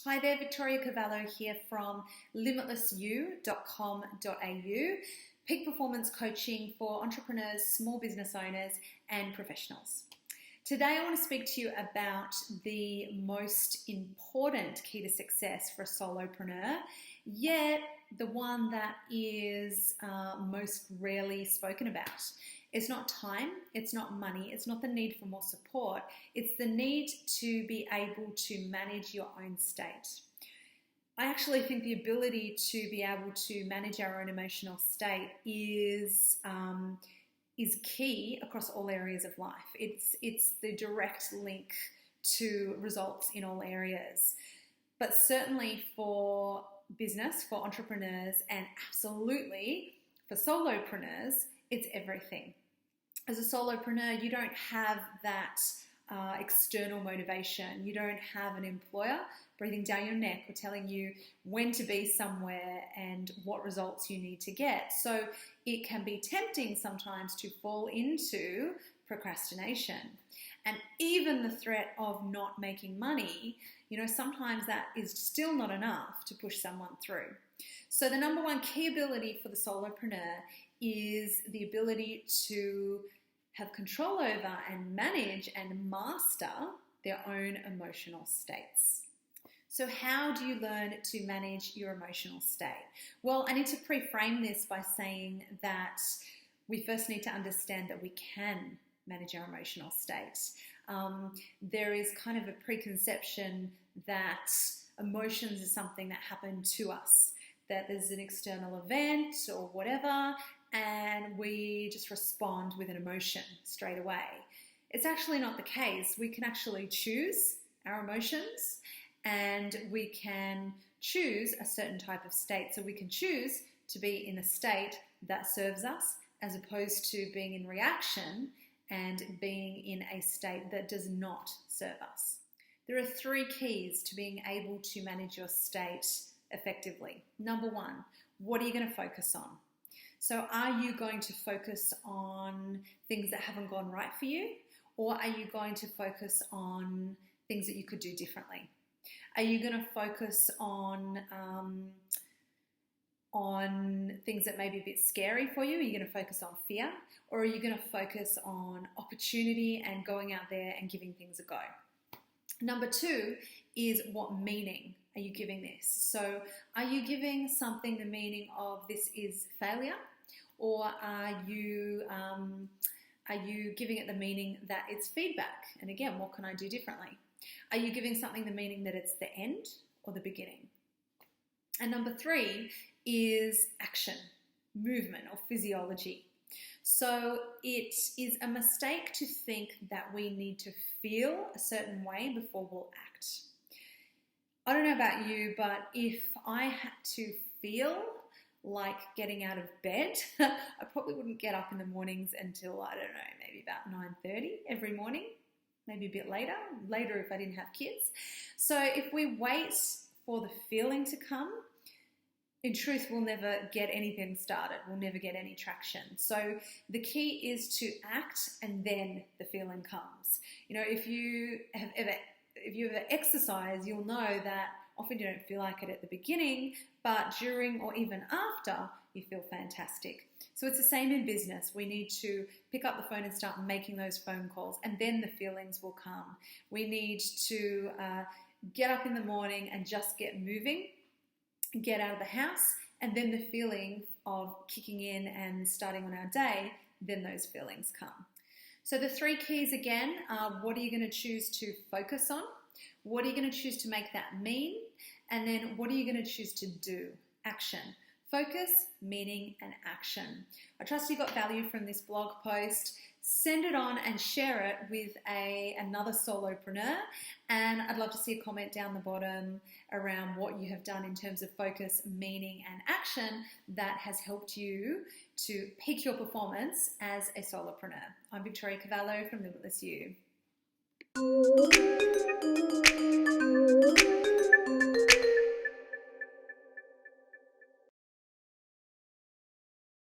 Hi there, Victoria Cavallo here from limitlessyou.com.au, peak performance coaching for entrepreneurs, small business owners, and professionals. Today I want to speak to you about the most important key to success for a solopreneur, yet the one that is most rarely spoken about. It's not time, it's not money, it's not the need for more support, it's the need to be able to manage your own state. I actually think the ability to be able to manage our own emotional state is key across all areas of life. It's the direct link to results in all areas. But certainly for business, for entrepreneurs, and absolutely for solopreneurs, it's everything. As a solopreneur, you don't have that external motivation. You don't have an employer breathing down your neck or telling you when to be somewhere and what results you need to get. So it can be tempting sometimes to fall into procrastination. And even the threat of not making money, sometimes that is still not enough to push someone through. So the number one key ability for the solopreneur is the ability to have control over and manage and master their own emotional states. So how do you learn to manage your emotional state? Well, I need to pre-frame this by saying that we first need to understand that we can manage our emotional state. There is kind of a preconception that emotions is something that happen to us, that there's an external event or whatever, and we just respond with an emotion straight away. It's actually not the case. We can actually choose our emotions, and we can choose a certain type of state. So we can choose to be in a state that serves us as opposed to being in reaction and being in a state that does not serve us. There are three keys to being able to manage your state effectively. Number one, what are you going to focus on? So are you going to focus on things that haven't gone right for you? Or are you going to focus on things that you could do differently? Are you going to focus on things that may be a bit scary for you? Are you going to focus on fear? Or are you going to focus on opportunity and going out there and giving things a go? Number two is, what meaning are you giving this? So are you giving something the meaning of this is failure? Or are you giving it the meaning that it's feedback? And again, what can I do differently? Are you giving something the meaning that it's the end or the beginning? And number three is action, movement, or physiology. So it is a mistake to think that we need to feel a certain way before we'll act. I don't know about you, but if I had to feel like getting out of bed, I probably wouldn't get up in the mornings until, I don't know, maybe about 9:30 every morning, maybe a bit later if I didn't have kids. So if we wait for the feeling to come, in truth, we'll never get anything started. We'll never get any traction. So the key is to act and then the feeling comes. If you ever exercise, you'll know that often you don't feel like it at the beginning, but during or even after, you feel fantastic. So it's the same in business. We need to pick up the phone and start making those phone calls, and then the feelings will come. We need to get up in the morning and just get moving, get out of the house, and then the feeling of kicking in and starting on our day, then those feelings come. So the three keys again are, what are you going to choose to focus on? What are you going to choose to make that mean? And then what are you going to choose to do? Action. Focus, meaning, and action. I trust you got value from this blog post. Send it on and share it with another solopreneur. And I'd love to see a comment down the bottom around what you have done in terms of focus, meaning, and action that has helped you to peak your performance as a solopreneur. I'm Victoria Cavallo from Limitless You.